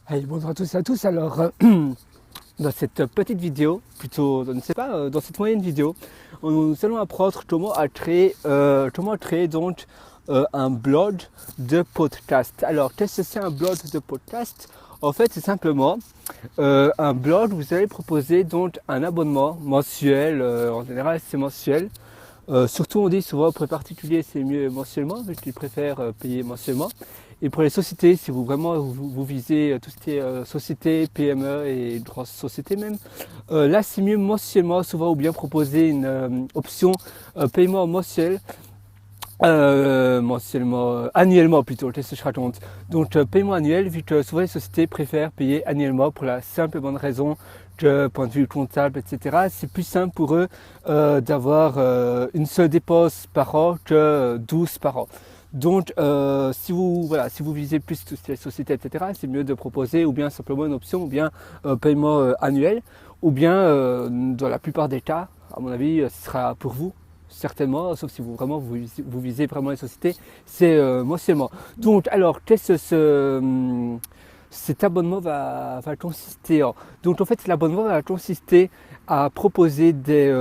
Allez, bonjour à tous et à tous. Alors, dans cette petite vidéo, plutôt, je ne sais pas, dans cette moyenne vidéo, nous allons apprendre comment créer donc un blog de podcast. Alors, qu'est-ce que c'est un blog de podcast? En fait, c'est simplement un blog où vous allez proposer donc un abonnement mensuel. En général, c'est mensuel. Surtout, on dit souvent pour les particuliers, c'est mieux mensuellement, mais je préfère payer mensuellement. Et pour les sociétés, si vous visez tout ce qui est société, PME et grosses sociétés même, là c'est mieux mensuellement souvent ou bien proposer une option paiement mensuel, annuellement plutôt, qu'est-ce que je raconte. Donc paiement annuel, vu que souvent les sociétés préfèrent payer annuellement pour la simple et bonne raison que point de vue comptable, etc. C'est plus simple pour eux d'avoir une seule dépense par an que 12 par an. Donc, si vous visez plus toutes les sociétés, etc., c'est mieux de proposer ou bien simplement une option, ou bien paiement annuel, ou bien dans la plupart des cas, à mon avis, ce sera pour vous, certainement, sauf si vous visez vraiment les sociétés, c'est mensuellement. Donc, alors, qu'est-ce que cet abonnement va consister en? Donc, en fait, l'abonnement va consister à proposer des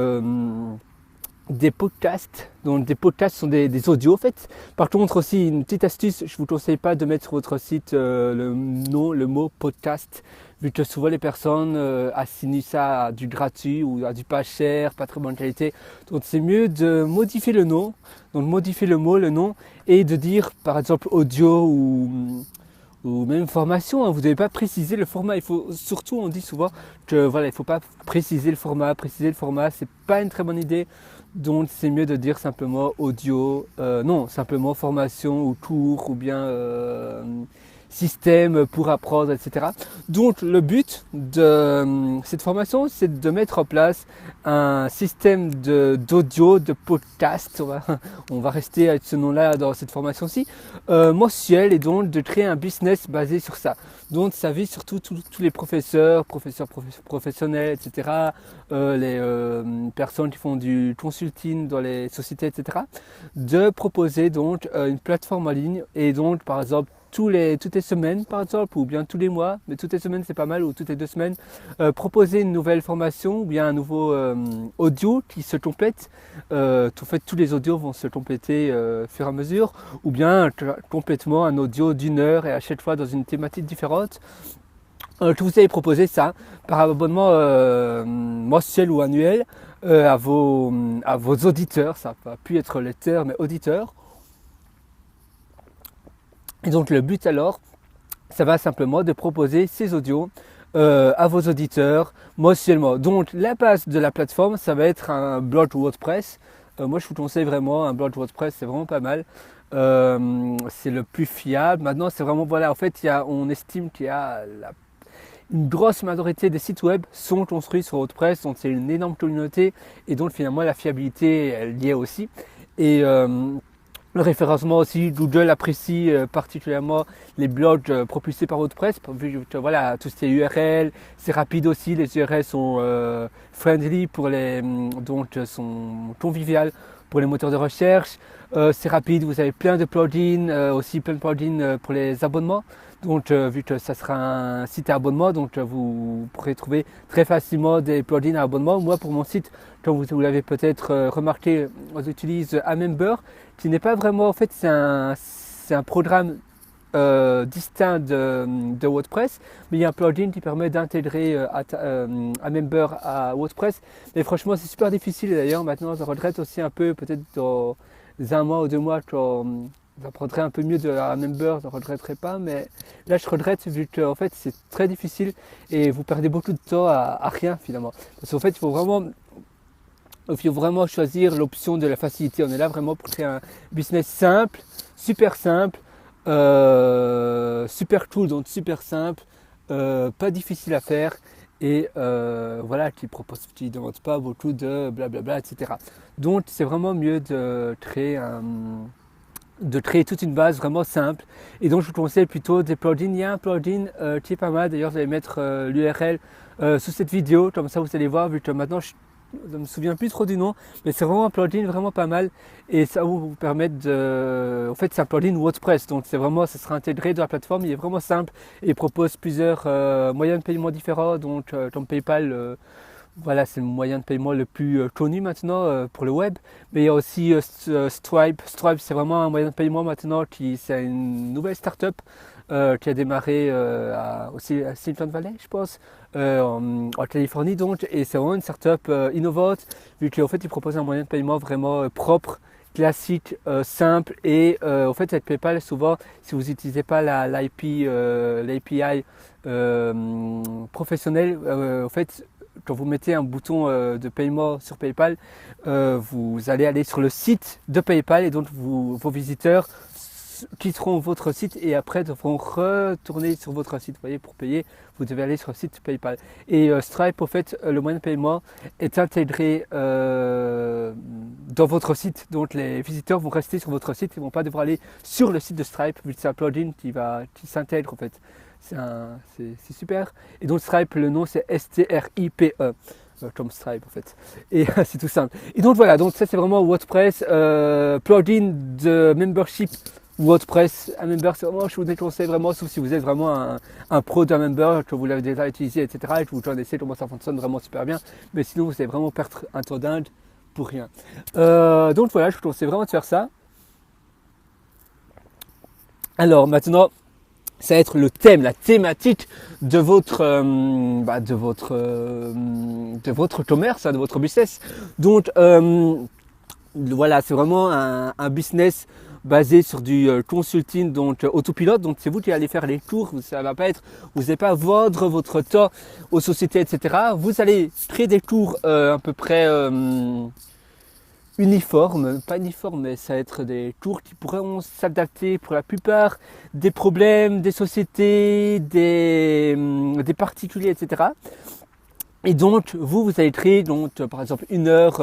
podcasts. Donc des podcasts sont des audios en fait. Par contre aussi une petite astuce, je vous conseille pas de mettre sur votre site le mot podcast, vu que souvent les personnes assignent ça à du gratuit ou à du pas cher, pas très bonne qualité. Donc c'est mieux de modifier le nom, donc modifier le nom et de dire par exemple audio ou même formation, hein. Vous ne devez pas préciser le format. Il faut surtout, on dit souvent que voilà, il ne faut pas préciser le format. Préciser le format, c'est pas une très bonne idée. Donc c'est mieux de dire simplement audio, non, simplement formation ou cours ou bien système pour apprendre, etc. Donc le but de cette formation, c'est de mettre en place un système d'audio, de podcast, on va rester avec ce nom-là dans cette formation-ci, mensuel, et donc de créer un business basé sur ça. Donc ça vise surtout tous les professionnels, etc., les personnes qui font du consulting dans les sociétés, etc., de proposer donc une plateforme en ligne, et donc par exemple toutes les semaines par exemple, ou bien tous les mois, mais toutes les semaines c'est pas mal, ou toutes les 2 semaines, proposer une nouvelle formation ou bien un nouveau audio qui se complète. En fait, tous les audios vont se compléter au fur et à mesure, ou bien complètement un audio d'1 heure et à chaque fois dans une thématique différente. Que vous allez proposer ça par abonnement mensuel ou annuel à vos auditeurs. Ça va plus être lecteurs mais auditeurs. Et donc le but alors, ça va simplement de proposer ces audios à vos auditeurs mensuellement. Donc la base de la plateforme, ça va être un blog WordPress. Moi je vous conseille vraiment un blog WordPress, c'est vraiment pas mal. C'est le plus fiable. Maintenant c'est vraiment, voilà, en fait on estime qu'il y a une grosse majorité des sites web sont construits sur WordPress, donc c'est une énorme communauté, et donc finalement la fiabilité elle y est aussi. Et le référencement aussi, Google apprécie particulièrement les blogs propulsés par WordPress, vu que voilà, tout ce qui est URL, c'est rapide aussi, les URL sont friendly pour donc sont conviviales pour les moteurs de recherche, c'est rapide, vous avez plein de plugins, aussi plein de plugins pour les abonnements. Donc vu que ça sera un site à abonnement, donc vous pourrez trouver très facilement des plugins à abonnement. Moi pour mon site, comme vous l'avez peut-être remarqué, j'utilise Amember, qui n'est pas vraiment, en fait c'est un programme distinct de WordPress, mais il y a un plugin qui permet d'intégrer Amember à WordPress. Mais franchement c'est super difficile, et d'ailleurs maintenant je regrette aussi un peu, peut-être dans 1 mois ou 2 mois quand j'apprendrai un peu mieux de Amember, je ne regretterai pas, mais là je regrette vu que en fait c'est très difficile et vous perdez beaucoup de temps à rien finalement. Parce qu'en fait il faut vraiment choisir l'option de la facilité. On est là vraiment pour créer un business simple, super cool, donc super simple, pas difficile à faire, et voilà, qui ne demande pas beaucoup de blablabla, etc. Donc c'est vraiment mieux de créer toute une base vraiment simple, et donc je vous conseille plutôt des plugins. Il y a un plugin qui est pas mal, d'ailleurs je vais mettre l'URL sous cette vidéo, comme ça vous allez voir, vu que maintenant je me souviens plus trop du nom, mais c'est vraiment un plugin vraiment pas mal et ça va vous permettre de, en fait c'est un plugin WordPress, donc c'est vraiment, ça sera intégré dans la plateforme, il est vraiment simple et il propose plusieurs moyens de paiement différents, donc comme PayPal, voilà, c'est le moyen de paiement le plus connu maintenant pour le web. Mais il y a aussi Stripe. Stripe, c'est vraiment un moyen de paiement maintenant c'est une nouvelle start-up qui a démarré aussi à Silicon Valley, je pense, en Californie donc. Et c'est vraiment une start-up innovante, vu qu'en fait, ils proposent un moyen de paiement vraiment propre, classique, simple. Et en fait, avec PayPal, souvent, si vous n'utilisez pas l'API professionnel, en fait, quand vous mettez un bouton de paiement sur PayPal, vous allez aller sur le site de PayPal et donc vos visiteurs quitteront votre site et après devront retourner sur votre site. Vous voyez, pour payer, vous devez aller sur le site PayPal. Et Stripe, en fait, le moyen de paiement est intégré dans votre site. Donc les visiteurs vont rester sur votre site, ils ne vont pas devoir aller sur le site de Stripe, vu que c'est un plugin qui s'intègre en fait. C'est super. Et donc Stripe, le nom c'est S-T-R-I-P-E. Comme Stripe en fait. Et c'est tout simple. Et donc voilà, donc ça c'est vraiment WordPress, plugin de membership WordPress. Un member, c'est vraiment, je vous déconseille vraiment, sauf si vous êtes vraiment un pro d'un member, que vous l'avez déjà utilisé, etc. Et que vous connaissez comment ça fonctionne vraiment super bien. Mais sinon, vous allez vraiment perdre un temps dingue pour rien. Donc voilà, je vous conseille vraiment de faire ça. Alors maintenant, ça va être le thème, la thématique de votre commerce, de votre business. Donc voilà, c'est vraiment un business basé sur du consulting, donc autopilote. Donc c'est vous qui allez faire les tours. Ça va pas être, vous n'allez pas vendre votre temps aux sociétés, etc. Vous allez créer des tours à peu près uniforme, pas uniforme, mais ça va être des tours qui pourront s'adapter pour la plupart des problèmes des sociétés, des particuliers, etc. Et donc, vous allez créer, donc, par exemple, une heure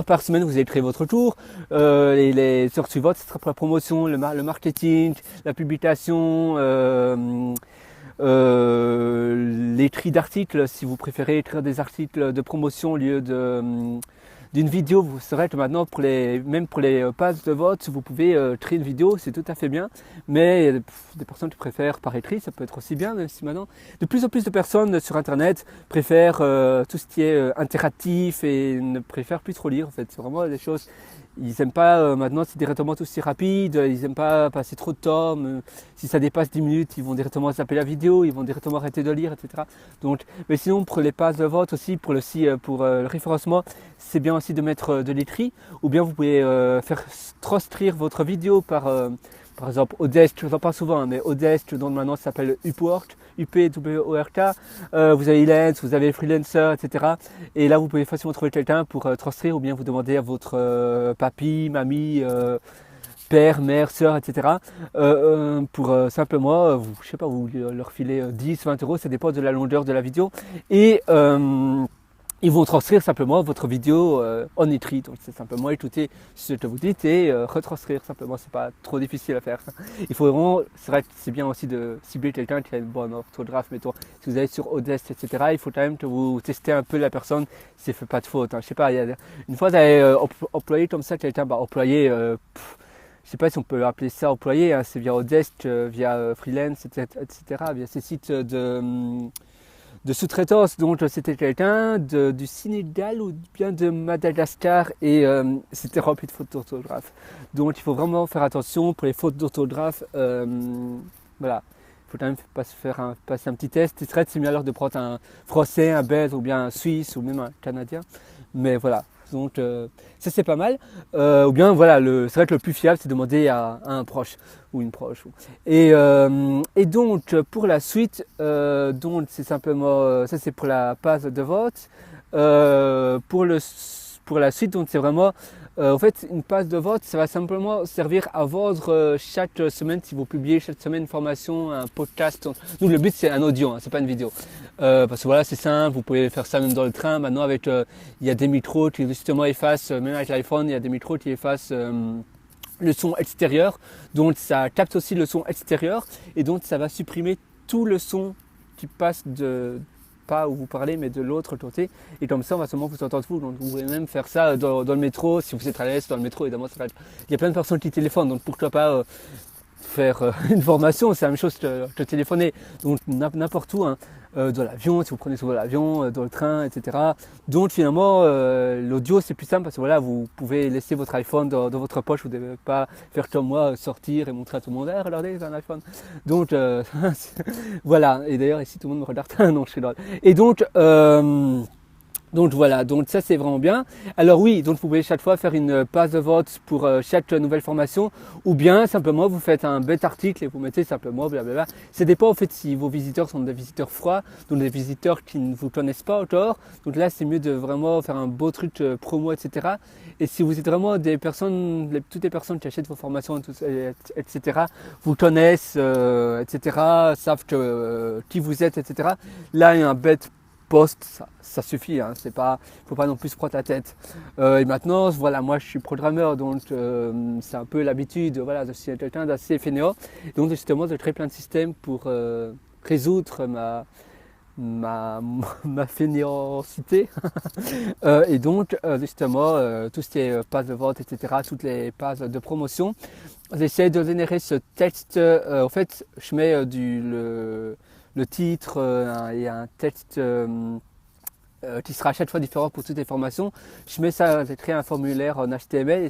par semaine, vous allez créer votre tour. Et les heures suivantes, ce sera pour la promotion, le marketing, la publication, l'écrit d'articles, si vous préférez écrire des articles de promotion au lieu d'une vidéo. Vous saurez que maintenant, même pour les pages de vote, vous pouvez créer une vidéo, c'est tout à fait bien. Mais il y a des personnes qui préfèrent par écrit, ça peut être aussi bien, même si maintenant, de plus en plus de personnes sur Internet préfèrent tout ce qui est interactif et ne préfèrent plus trop lire. En fait, c'est vraiment des choses. Ils n'aiment pas maintenant, c'est directement tout aussi rapide, ils n'aiment pas passer trop de temps, si ça dépasse 10 minutes, ils vont directement zapper la vidéo, ils vont directement arrêter de lire, etc. Donc, mais sinon, pour les pages de vote aussi, pour le référencement, c'est bien aussi de mettre de l'écrit, ou bien vous pouvez faire transcrire votre vidéo par exemple, Odesk, je vous en parle souvent, hein, mais Odesk, dont maintenant ça s'appelle Upwork, UPWORK, vous avez Elance, vous avez Freelancer, etc. Et là, vous pouvez facilement trouver quelqu'un pour transcrire, ou bien vous demander à votre papy, mamie, père, mère, sœur, etc. Pour simplement, je sais pas, vous leur filer 10, 20 euros, ça dépend de la longueur de la vidéo. Et ils vont transcrire simplement votre vidéo en écrit. Donc c'est simplement écouter ce que vous dites et retranscrire simplement. C'est pas trop difficile à faire. Il faut vraiment, c'est vrai que c'est bien aussi de cibler quelqu'un qui a une bonne orthographe, mettons. Si vous allez sur Odesk, etc., il faut quand même que vous testez un peu la personne si elle fait pas de faute. Hein. Je sais pas, une fois j'avais employé comme ça quelqu'un, employé, je sais pas si on peut appeler ça employé, hein, c'est via Odesk, via Freelance, etc., via ces sites de sous-traitance. Donc c'était quelqu'un du Sénégal ou bien de Madagascar et c'était rempli de fautes d'orthographe. Donc il faut vraiment faire attention pour les fautes d'orthographe. Voilà, il faut quand même passer un petit test. C'est mieux alors de prendre un français, un belge ou bien un suisse ou même un canadien. Mais voilà. Donc ça c'est pas mal. Ou bien voilà, c'est vrai que le plus fiable c'est de demander à un proche ou une proche. Et donc pour la suite, donc c'est simplement ça c'est pour la page de vote. Pour la suite, donc c'est vraiment en fait une page de vote, ça va simplement servir à vendre chaque semaine, si vous publiez chaque semaine une formation, un podcast. Nous le but c'est un audio, hein, c'est pas une vidéo. Parce que voilà, c'est simple, vous pouvez faire ça même dans le train. Maintenant avec il y a des micros qui justement effacent, même avec l'iPhone, il y a des micros qui effacent le son extérieur. Donc ça capte aussi le son extérieur et donc ça va supprimer tout le son qui passe pas où vous parlez, mais de l'autre côté. Et comme ça, on va seulement vous entendre vous. Donc vous pouvez même faire ça dans le métro, si vous êtes à l'aise dans le métro, évidemment. Il y a plein de personnes qui téléphonent, donc pourquoi pas faire une formation, c'est la même chose que téléphoner, donc n'importe où, hein, dans l'avion, si vous prenez souvent l'avion, dans le train, etc. Donc finalement, l'audio c'est plus simple parce que voilà, vous pouvez laisser votre iPhone dans votre poche, vous ne devez pas faire comme moi, sortir et montrer à tout le monde, ah, regardez, j'ai un iPhone. Donc voilà, et d'ailleurs ici tout le monde me regarde, non je suis drôle. Et donc voilà, donc ça c'est vraiment bien. Alors oui, donc vous pouvez chaque fois faire une passe de vote pour chaque nouvelle formation, ou bien simplement vous faites un bête article et vous mettez simplement blablabla. Ça dépend en fait si vos visiteurs sont des visiteurs froids, donc des visiteurs qui ne vous connaissent pas encore. Donc là c'est mieux de vraiment faire un beau truc promo, etc. Et si vous êtes vraiment des personnes, toutes les personnes qui achètent vos formations, etc., vous connaissent, etc., savent qui vous êtes, etc. Là il y a un bête post, ça suffit, hein, c'est pas, faut pas non plus se prendre la tête. Et maintenant, voilà, moi je suis programmeur, donc c'est un peu l'habitude, voilà, je suis quelqu'un d'assez fainéant, donc justement je crée plein de systèmes pour résoudre ma fainéantité. Et donc justement, tout ce qui est passe de vente, etc., toutes les passes de promotion, j'essaie de générer ce texte, en fait, je mets le titre et un texte qui sera à chaque fois différent pour toutes les formations. Je mets ça, j'ai créé un formulaire en HTML et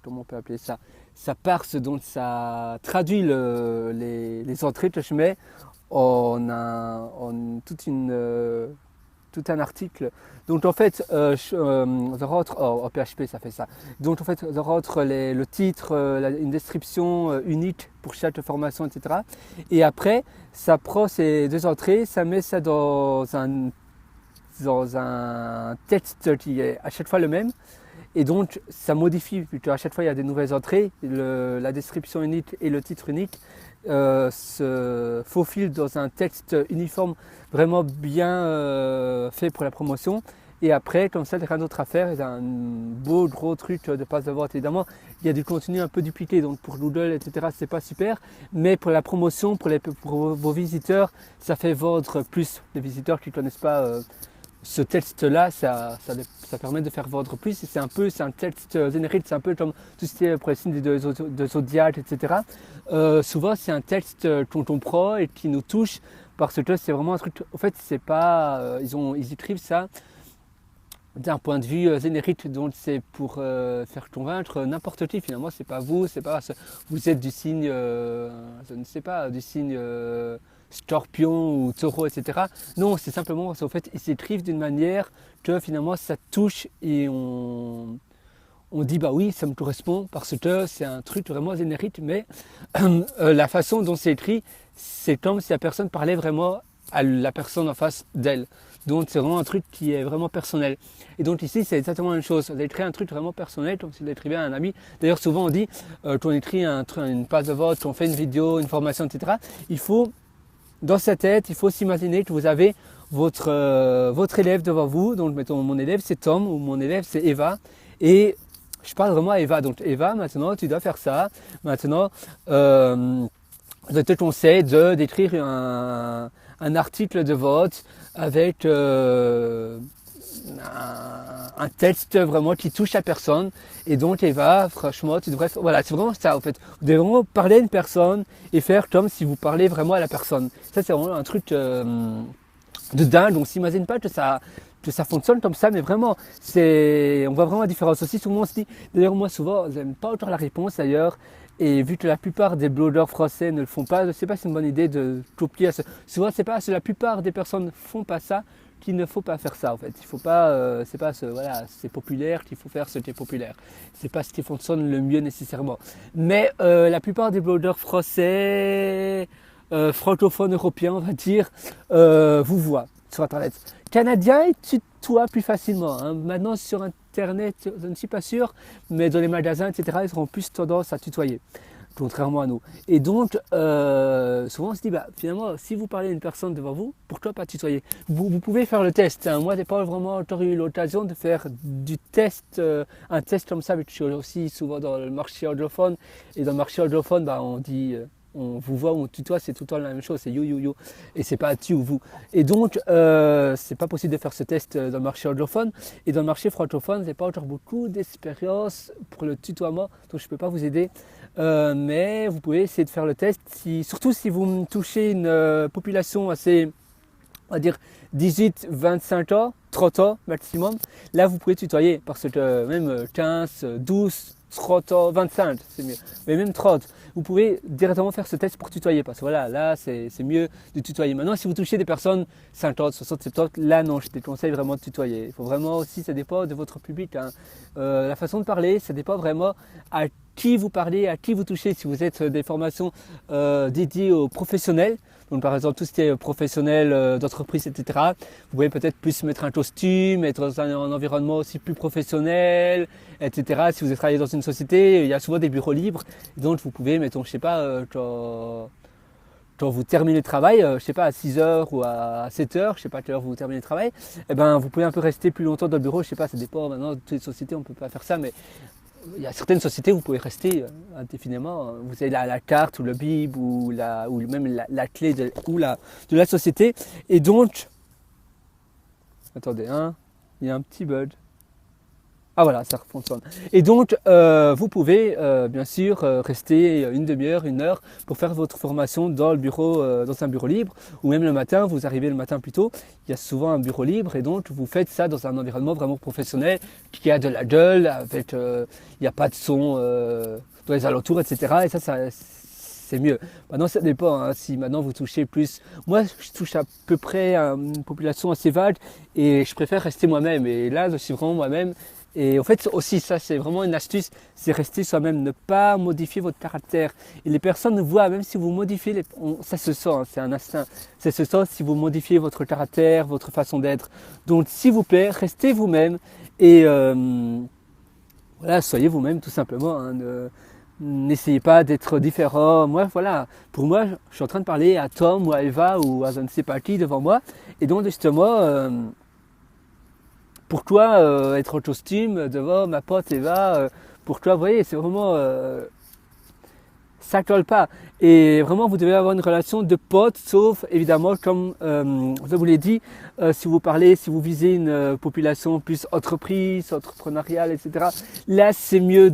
comment on peut appeler ça, ça parse, donc ça traduit les entrées que je mets en tout un article. Donc en fait, je rentre en PHP, ça fait ça. Donc en fait, je rentre le titre, une description unique pour chaque formation, etc. Et après, ça prend ces deux entrées, ça met ça dans un texte qui est à chaque fois le même. Et donc, ça modifie, puisque à chaque fois il y a des nouvelles entrées, la description unique et le titre unique se faufilent dans un texte uniforme vraiment bien fait pour la promotion. Et après, comme ça, il n'y a rien d'autre à faire. Il y a un beau gros truc de passe de vente. Évidemment, il y a du contenu un peu dupliqué, donc pour Google, etc., c'est pas super. Mais pour la promotion, pour vos visiteurs, ça fait vendre plus. Les visiteurs qui ne connaissent pas ce texte-là, ça permet de faire vendre plus. Et c'est un texte générique, c'est un peu comme tout ce qui est pour les signes de zodiac, etc. Souvent, c'est un texte qu'on prend et qui nous touche parce que c'est vraiment un truc. En fait, c'est pas, ils écrivent ça d'un point de vue générique, donc c'est pour faire convaincre n'importe qui. Finalement, c'est pas vous, c'est pas vous êtes du signe, je ne sais pas, du signe Scorpion ou Taureau, etc. Non, c'est simplement parce qu'en fait, ils s'écrivent d'une manière que finalement ça touche et on dit bah oui, ça me correspond parce que c'est un truc vraiment générique, mais la façon dont c'est écrit, c'est comme si la personne parlait vraiment à la personne en face d'elle. Donc c'est vraiment un truc qui est vraiment personnel. Et donc ici c'est exactement la même chose. Vous écrivez un truc vraiment personnel, comme si vous l'écrivez à un ami. D'ailleurs souvent on dit, quand on écrit une page de vote, quand on fait une vidéo, une formation, etc. Il faut, dans sa tête, il faut s'imaginer que vous avez votre élève devant vous. Donc mettons mon élève c'est Tom ou mon élève c'est Eva. Et je parle vraiment à Eva. Donc Eva, maintenant tu dois faire ça. Maintenant, je te conseille d'écrire un article de vote avec un texte vraiment qui touche la personne. Et donc Eva, franchement, tu devrais... Voilà, c'est vraiment ça en fait. Vous devez vraiment parler à une personne et faire comme si vous parlez vraiment à la personne. Ça c'est vraiment un truc de dingue. On ne s'imagine pas que ça fonctionne comme ça, mais vraiment, on voit vraiment la différence aussi. Tout le monde se dit, d'ailleurs moi souvent, je n'aime pas autant la réponse d'ailleurs, et vu que la plupart des blogueurs français ne le font pas, je ne sais pas si c'est une bonne idée de copier. Souvent, c'est pas, la plupart des personnes ne font pas ça, qu'il ne faut pas faire ça en fait. Il faut pas, c'est populaire qu'il faut faire ce qui est populaire. C'est pas ce qui fonctionne le mieux nécessairement. Mais la plupart des blogueurs français, francophones, européens, on va dire, vous voient sur Internet. Canadiens, ils tutoient plus facilement. Hein. Maintenant, sur Internet, je ne suis pas sûr, mais dans les magasins, etc., ils auront plus tendance à tutoyer, contrairement à nous. Et donc, souvent, on se dit, finalement, si vous parlez à une personne devant vous, pourquoi pas tutoyer ? Vous pouvez faire le test. Hein. Moi, je n'ai pas vraiment encore eu l'occasion de faire du test, un test comme ça, mais je suis aussi souvent dans le marché anglophone. Et dans le marché anglophone, on dit on vous voit, on tutoie, c'est tout le temps la même chose, c'est yo yo yo, et c'est pas tu ou vous. Et donc, c'est pas possible de faire ce test dans le marché anglophone, et dans le marché francophone, j'ai pas encore beaucoup d'expérience pour le tutoiement, donc je peux pas vous aider. Mais vous pouvez essayer de faire le test, surtout si vous touchez une population assez, on va dire 18, 25 ans, 30 ans maximum. Là, vous pouvez tutoyer parce que même 15, 12, 30 ans, 25, c'est mieux. Mais même 30, vous pouvez directement faire ce test pour tutoyer parce que voilà, là, c'est mieux de tutoyer. Maintenant, si vous touchez des personnes 50, 60, 70, là, non, je te conseille vraiment de tutoyer. Il faut vraiment aussi, ça dépend de votre public, hein. La façon de parler, ça dépend vraiment à qui vous parlez, à qui vous touchez. Si vous êtes des formations dédiées aux professionnels, donc par exemple tout ce qui est professionnel d'entreprise, etc. Vous pouvez peut-être plus mettre un costume, être dans un environnement aussi plus professionnel, etc. Si vous travaillez dans une société, il y a souvent des bureaux libres, donc vous pouvez, mettons, je sais pas, quand vous terminez le travail, je sais pas, à 6 heures ou à 7 heures, je sais pas à quelle heure vous terminez le travail, eh ben, vous pouvez un peu rester plus longtemps dans le bureau, je sais pas, ça dépend, maintenant, toutes les sociétés, on peut pas faire ça, mais il y a certaines sociétés où vous pouvez rester indéfiniment. Vous avez la carte ou le bib ou même la clé de la société. Et donc, attendez, hein, il y a un petit bug. Ah voilà, ça fonctionne. Et donc, vous pouvez bien sûr rester une demi-heure, une heure pour faire votre formation dans le bureau, dans un bureau libre, ou même le matin, vous arrivez le matin plus tôt, il y a souvent un bureau libre et donc vous faites ça dans un environnement vraiment professionnel, qui a de la gueule, avec, il n'y a pas de son dans les alentours, etc. Et ça c'est mieux. Maintenant, ça dépend. Hein, si maintenant vous touchez plus. Moi, je touche à peu près à une population assez vague et je préfère rester moi-même. Et là, je suis vraiment moi-même. Et en fait, aussi, ça, c'est vraiment une astuce, c'est rester soi-même, ne pas modifier votre caractère. Et les personnes voient, même si vous modifiez, ça se sent, hein, c'est un instinct, ça se sent si vous modifiez votre caractère, votre façon d'être. Donc, s'il vous plaît, restez vous-même et voilà, soyez vous-même tout simplement. Hein, n'essayez pas d'être différent. Moi, voilà, pour moi, je suis en train de parler à Tom ou à Eva ou à je ne sais pas qui devant moi. Et donc, justement, pour toi, être en costume devant ma pote Eva, pour toi, vous voyez, c'est vraiment, ça colle pas. Et vraiment, vous devez avoir une relation de pote, sauf évidemment, comme je vous l'ai dit, si vous visez une population plus entreprise, entrepreneuriale, etc. Là, c'est mieux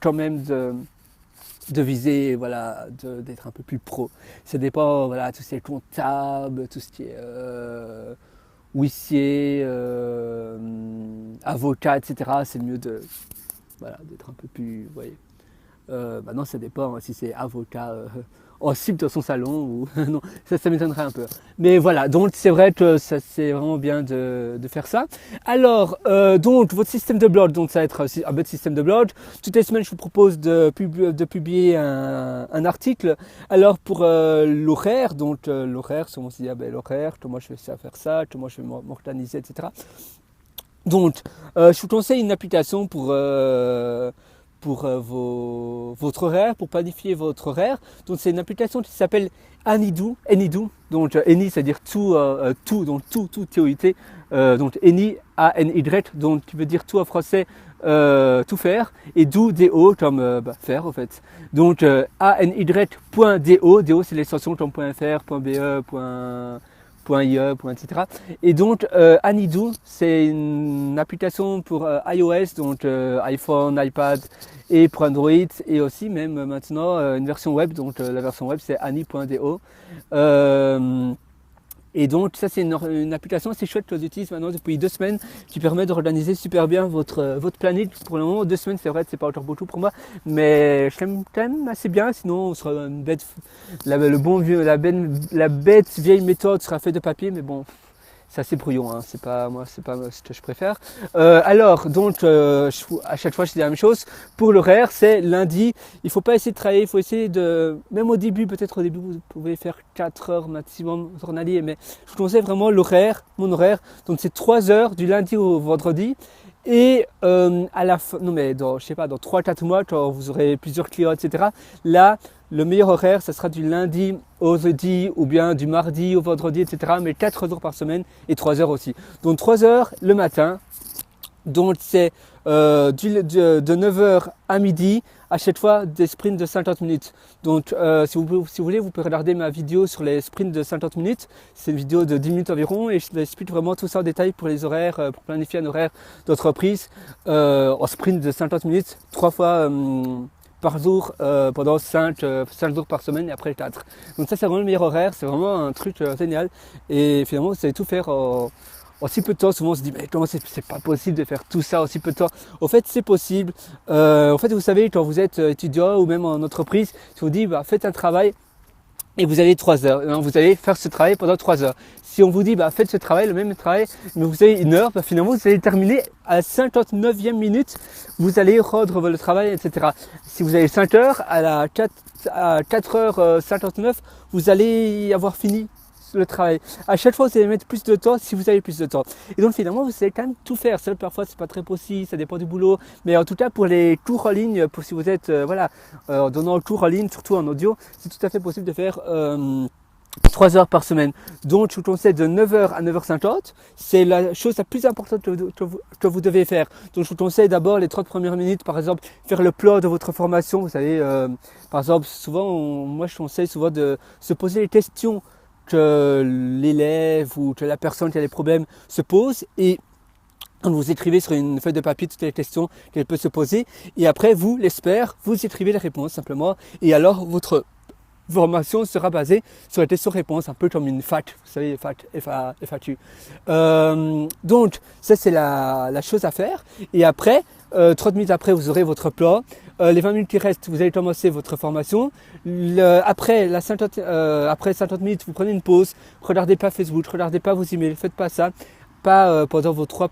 quand même de viser, voilà, d'être un peu plus pro. Ça dépend, voilà, tout ce qui est comptable, tout ce qui est huissier, avocat, etc. C'est mieux d'être un peu plus, vous voyez. Maintenant, ça dépend hein, si c'est avocat en cible dans son salon ou non, ça m'étonnerait un peu. Mais voilà, donc c'est vrai que ça c'est vraiment bien de faire ça. Alors, donc votre système de blog, donc ça va être un bête système de blog. Toutes les semaines, je vous propose de publier un article. Alors pour l'horaire, donc l'horaire, si on se dit l'horaire, comment je vais faire ça, comment je vais m'organiser, etc. Donc, je vous conseille une application pour votre horaire, pour planifier votre horaire. Donc c'est une application qui s'appelle Anydo. Donc Any, c'est-à-dire tout, donc tout, T-O-U-T. Donc Any, A-N-Y, donc qui veut dire tout en français, tout faire. Et do, D-O, comme faire en fait. Donc A-N-Y.do, D-O c'est l'extension comme .fr, .be, .ie, etc. Et donc Anydo, c'est une application pour iOS, donc iPhone, iPad et pour Android et aussi même maintenant une version web, donc la version web c'est any.do. Et donc ça c'est une application assez chouette que j'utilise maintenant depuis 2 semaines qui permet d'organiser super bien votre planning. Pour le moment 2 semaines c'est vrai que c'est pas encore beaucoup pour moi, mais je l'aime quand même assez bien, sinon on sera une bête, la bête vieille méthode sera faite de papier, mais bon c'est assez brouillon, hein. C'est pas ce que je préfère. Alors donc à chaque fois je dis la même chose. Pour l'horaire, c'est lundi. Il faut pas essayer de travailler, il faut essayer même au début, peut-être au début vous pouvez faire 4 heures maximum journalier, mais je vous conseille vraiment mon horaire. Donc c'est 3 heures du lundi au vendredi. Et à la fin, non mais dans 3-4 mois, quand vous aurez plusieurs clients, etc. Là, le meilleur horaire, ça sera du lundi au jeudi ou bien du mardi au vendredi, etc. Mais 4 jours par semaine et 3 heures aussi. Donc 3 heures le matin. Donc c'est de 9h à midi à chaque fois des sprints de 50 minutes. Donc si vous voulez, vous pouvez regarder ma vidéo sur les sprints de 50 minutes. C'est une vidéo de 10 minutes environ et je vous explique vraiment tout ça en détail pour les horaires, pour planifier un horaire d'entreprise en sprint de 50 minutes, 3 fois par jour pendant 5 jours par semaine et après 4. Donc ça c'est vraiment le meilleur horaire, c'est vraiment un truc génial et finalement vous savez tout faire en si peu de temps. Souvent on se dit mais comment c'est pas possible de faire tout ça en si peu de temps. En fait c'est possible. En fait vous savez quand vous êtes étudiant ou même en entreprise, si on vous dit bah, faites un travail et vous avez 3 heures, non, vous allez faire ce travail pendant 3 heures. Si on vous dit bah, faites ce travail, le même travail, mais vous avez 1 heure, bah, finalement vous allez terminer à la 59e minute, vous allez rendre le travail, etc. Si vous avez 5 heures, à 4h59, vous allez avoir fini le travail. À chaque fois, vous allez mettre plus de temps si vous avez plus de temps. Et donc finalement, vous allez quand même tout faire. Seul, parfois, c'est pas très possible, ça dépend du boulot. Mais en tout cas, pour les cours en ligne, pour si vous êtes en donnant le cours en ligne, surtout en audio, c'est tout à fait possible de faire 3 heures par semaine. Donc, je vous conseille de 9h à 9h50. C'est la chose la plus importante que vous devez faire. Donc, je vous conseille d'abord les 30 premières minutes, par exemple, faire le plan de votre formation. Vous savez, par exemple, souvent, moi, je conseille souvent de se poser les questions que l'élève ou que la personne qui a des problèmes se pose et vous écrivez sur une feuille de papier toutes les questions qu'elle peut se poser et après vous, l'expert, vous écrivez les réponses simplement et alors votre formation sera basée sur les questions-réponses, un peu comme une FAQ, vous savez, FAQ. Donc ça c'est la chose à faire et après 30 minutes après, vous aurez votre plan. Les 20 minutes qui restent, vous allez commencer votre formation. Après 50 minutes, vous prenez une pause. Regardez pas Facebook, regardez pas vos emails, faites pas ça. Pas pendant vos 3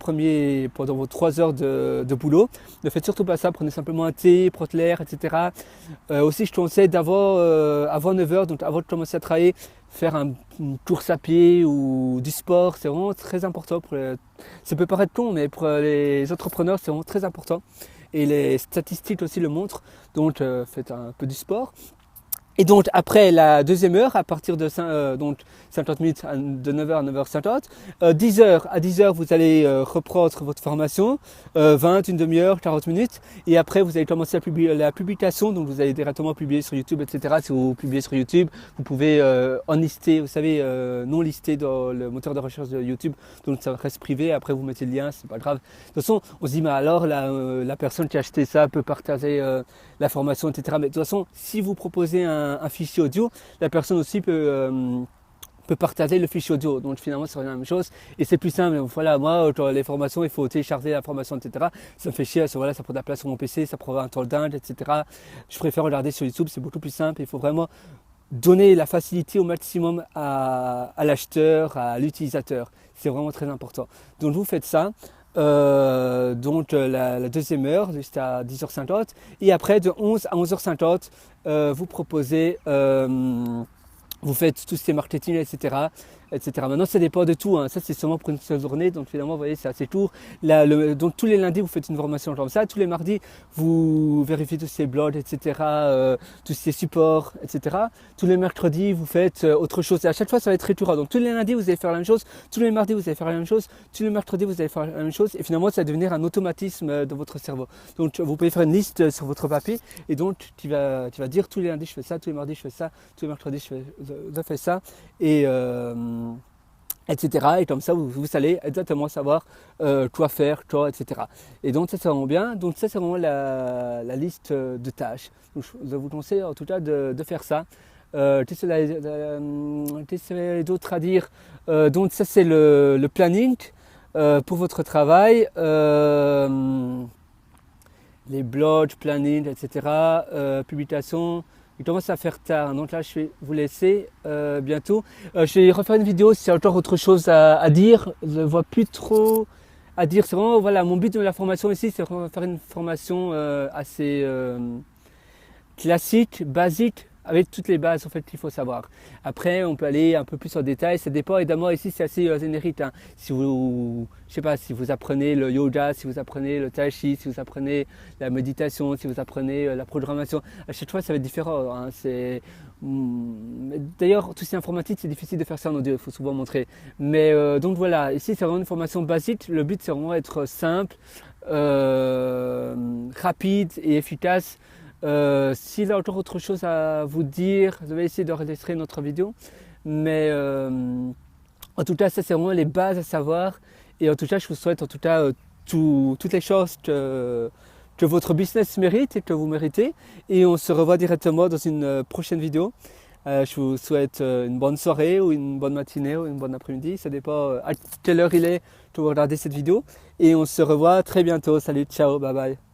heures de boulot. Ne faites surtout pas ça. Prenez simplement un thé, prenez l'air, etc. Aussi, je te conseille avant 9 heures, donc avant de commencer à travailler, faire une course à pied ou du sport. C'est vraiment très important. Ça peut paraître con, mais pour les entrepreneurs, c'est vraiment très important. Et les statistiques aussi le montrent. Donc, faites un peu du sport. Et donc après la deuxième heure, à partir de 50 minutes de 9h à 9h50, 10h à 10h vous allez reprendre votre formation, 20, une demi-heure, 40 minutes, et après vous allez commencer la publication, donc vous allez directement publier sur YouTube, etc. Si vous publiez sur YouTube, vous pouvez en lister, vous savez, non lister dans le moteur de recherche de YouTube, donc ça reste privé, après vous mettez le lien, c'est pas grave. De toute façon, on se dit, mais alors la personne qui a acheté ça peut partager la formation, etc. Mais de toute façon, si vous proposez un fichier audio, la personne aussi peut partager le fichier audio. Donc finalement, c'est la même chose. Et c'est plus simple. Voilà, moi, dans les formations, il faut télécharger la formation, etc. Ça me fait chier. Voilà, ça prend de la place sur mon PC, ça prend un temps dingue, etc. Je préfère regarder sur YouTube, c'est beaucoup plus simple. Il faut vraiment donner la facilité au maximum à l'acheteur, à l'utilisateur. C'est vraiment très important. Donc vous faites ça. La deuxième heure jusqu'à 10h50 et après de 11 à 11h50 vous proposez vous faites tout ce qui est marketing, etc. Maintenant, ça dépend de tout. Hein. Ça, c'est seulement pour une seule journée. Donc, finalement, vous voyez, c'est assez court. Donc, tous les lundis, vous faites une formation comme ça. Tous les mardis, vous vérifiez tous ces blogs, etc. Tous ces supports, etc. Tous les mercredis, vous faites autre chose. Et à chaque fois, ça va être récurrent. Donc, tous les lundis, vous allez faire la même chose. Tous les mardis, vous allez faire la même chose. Tous les mercredis, vous allez faire la même chose. Et finalement, ça va devenir un automatisme dans votre cerveau. Donc, vous pouvez faire une liste sur votre papier. Et donc, tu vas dire tous les lundis, je fais ça. Tous les mardis, je fais ça. Tous les mercredis, je fais ça. Et etc. Et comme ça, vous allez exactement savoir quoi faire, quoi, etc. Et donc ça, c'est vraiment bien. Donc ça, c'est vraiment la liste de tâches. Donc, je vous conseille en tout cas de faire ça. Qu'est-ce qu'il y a d'autre à dire? Donc ça, c'est le planning pour votre travail. Les blogs, planning, etc. Publication. Il commence à faire tard, donc là je vais vous laisser bientôt. Je vais refaire une vidéo s'il y a encore autre chose à dire. Je ne vois plus trop à dire. C'est vraiment, voilà, mon but de la formation ici, c'est de faire une formation assez classique, basique, avec toutes les bases en fait qu'il faut savoir. Après, on peut aller un peu plus en détail. Ça dépend évidemment. Ici, c'est assez générique. Hein. Si vous, je sais pas, si vous apprenez le yoga, si vous apprenez le tai chi, si vous apprenez la méditation, si vous apprenez la programmation, à chaque fois, ça va être différent. Hein. D'ailleurs, tout ce qui est informatique, c'est difficile de faire ça en audio. Il faut souvent montrer. Mais donc voilà. Ici, c'est vraiment une formation basique. Le but, c'est vraiment être simple, rapide et efficace. S'il a encore autre chose à vous dire, je vais essayer d'enregistrer notre vidéo. Mais en tout cas, ça c'est vraiment les bases à savoir. Et en tout cas, je vous souhaite en tout cas toutes les choses que votre business mérite et que vous méritez. Et on se revoit directement dans une prochaine vidéo. Je vous souhaite une bonne soirée ou une bonne matinée ou une bonne après-midi. Ça dépend à quelle heure il est que vous regardez cette vidéo. Et on se revoit très bientôt. Salut, ciao, bye bye.